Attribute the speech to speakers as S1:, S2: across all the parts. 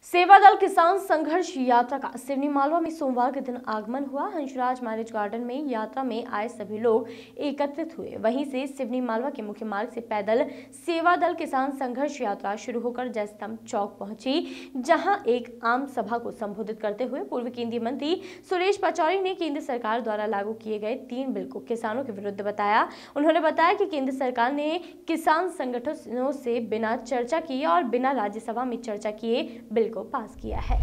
S1: सेवा दल किसान संघर्ष यात्रा का सिवनी मालवा में सोमवार के दिन आगमन हुआ। हंसराज मैरिज गार्डन में यात्रा में आए सभी लोग एकत्रित हुए। वहीं से सिवनी मालवा के मुख्य मार्ग से पैदल सेवा दल किसान संघर्ष यात्रा शुरू होकर जय स्तंभ चौक पहुंची, जहां एक आम सभा को संबोधित करते हुए पूर्व केंद्रीय मंत्री सुरेश पचौरी ने केंद्र सरकार द्वारा लागू किए गए 3 बिल को किसानों के विरुद्ध बताया। उन्होंने बताया कि केंद्र सरकार ने किसान संगठनों से बिना चर्चा किए और बिना राज्यसभा में चर्चा किए बिल को पास किया है।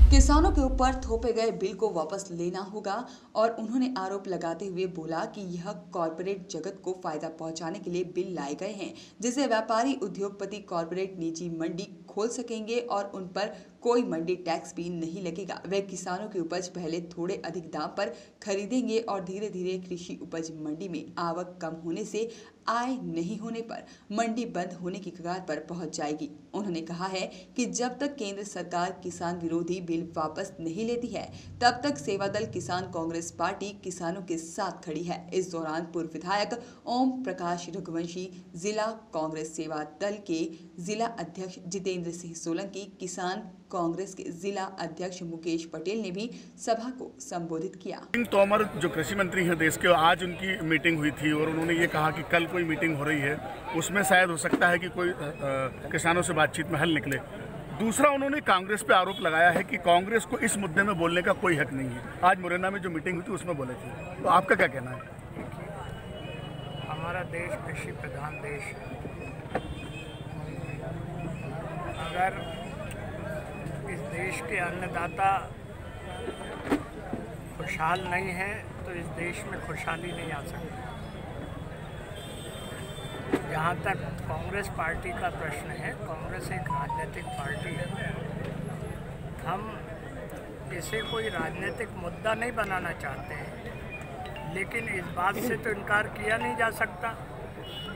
S2: किसानों के ऊपर थोपे गए बिल को वापस लेना होगा और उन्होंने आरोप लगाते हुए बोला कि यह कॉरपोरेट जगत को फायदा पहुंचाने के लिए बिल लाए गए हैं, जिससे व्यापारी उद्योगपति कॉरपोरेट निजी मंडी खोल सकेंगे और उन पर कोई मंडी टैक्स भी नहीं लगेगा। वे किसानों की उपज पहले थोड़े अधिक दाम पर खरीदेंगे और धीरे धीरे कृषि उपज मंडी में आवक कम होने से आय नहीं होने पर मंडी बंद होने की कगार पर पहुंच जाएगी। उन्होंने कहा है कि जब तक केंद्र सरकार किसान विरोधी बिल वापस नहीं लेती है, तब तक सेवा दल किसान कांग्रेस पार्टी किसानों के साथ खड़ी है। इस दौरान पूर्व विधायक ओम प्रकाश रघुवंशी, जिला कांग्रेस सेवा दल के जिला अध्यक्ष जितेंद्र सिंह सोलंकी, किसान कांग्रेस के जिला अध्यक्ष मुकेश पटेल ने भी सभा को संबोधित किया।
S3: तोमर जो कृषि मंत्री हैं देश के, आज उनकी मीटिंग हुई थी और उन्होंने ये कहा कि कल कोई मीटिंग हो रही है, उसमें शायद हो सकता है कि कोई किसानों से बातचीत में हल निकले। दूसरा, उन्होंने कांग्रेस पे आरोप लगाया है कि कांग्रेस को इस मुद्दे में बोलने का कोई हक नहीं है। आज मुरैना में जो मीटिंग हुई थी उसमें बोले थे, तो आपका क्या कहना है?
S4: हमारा देश कृषि प्रधान देश है। अगर इस देश के अन्नदाता खुशहाल नहीं है तो इस देश में खुशहाली नहीं आ सकती। जहाँ तक कांग्रेस पार्टी का प्रश्न है, कांग्रेस एक राजनीतिक पार्टी है। हम इसे कोई राजनीतिक मुद्दा नहीं बनाना चाहते हैं, लेकिन इस बात से तो इनकार किया नहीं जा सकता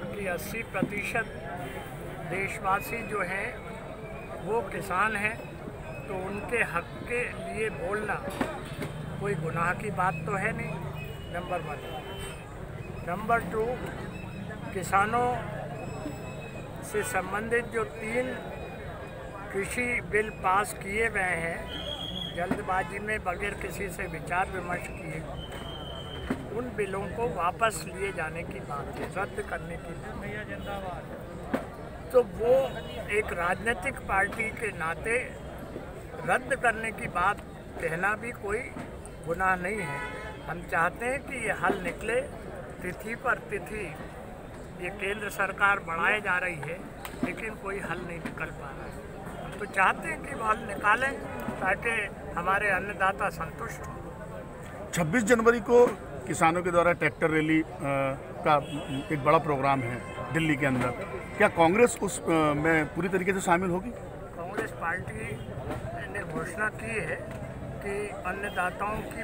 S4: कि 80% देशवासी जो हैं वो किसान हैं, तो उनके हक के लिए बोलना कोई गुनाह की बात तो है नहीं, नंबर 1। नंबर 2, किसानों से संबंधित जो 3 कृषि बिल पास किए गए हैं जल्दबाजी में बगैर किसी से विचार विमर्श किए, उन बिलों को वापस लिए जाने की बात है, रद्द करने की बात। तो वो एक राजनीतिक पार्टी के नाते रद्द करने की बात कहना भी कोई गुनाह नहीं है। हम चाहते हैं कि ये हल निकले। तिथि पर तिथि ये केंद्र सरकार बढ़ाए जा रही है, लेकिन कोई हल नहीं निकल पा रहा है। हम तो चाहते हैं कि वो हल निकालें ताकि हमारे अन्नदाता संतुष्ट हों।
S3: 26 जनवरी को किसानों के द्वारा ट्रैक्टर रैली का एक बड़ा प्रोग्राम है दिल्ली के अंदर। क्या कांग्रेस उस में पूरी तरीके से शामिल होगी?
S4: कांग्रेस पार्टी ने घोषणा की है कि अन्नदाताओं की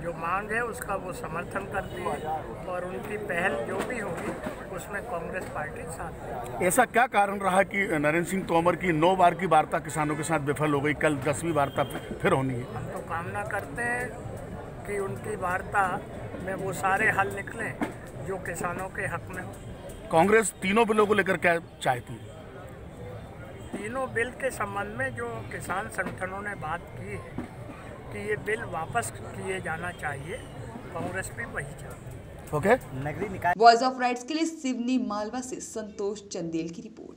S4: जो मांग है उसका वो समर्थन करती है और उनकी पहल जो भी होगी उसमें कांग्रेस पार्टी साथ देगी।
S3: ऐसा क्या कारण रहा कि नरेंद्र सिंह तोमर की 9 बार की वार्ता किसानों के साथ विफल हो गई, कल 10वीं वार्ता फिर होनी है?
S4: हम तो कामना करते हैं कि उनकी वार्ता में वो सारे हल निकलें जो किसानों के हक में हो।
S3: कांग्रेस तीनों बिलों को लेकर क्या चाहती है?
S4: तीनों बिल के संबंध में जो किसान संगठनों ने बात की है कि ये बिल वापस किए जाना चाहिए, कांग्रेस भी वही चाहती है।
S3: ओके।
S2: वॉइस ऑफ राइट्स के लिए सिवनी मालवा से संतोष चंदेल की रिपोर्ट।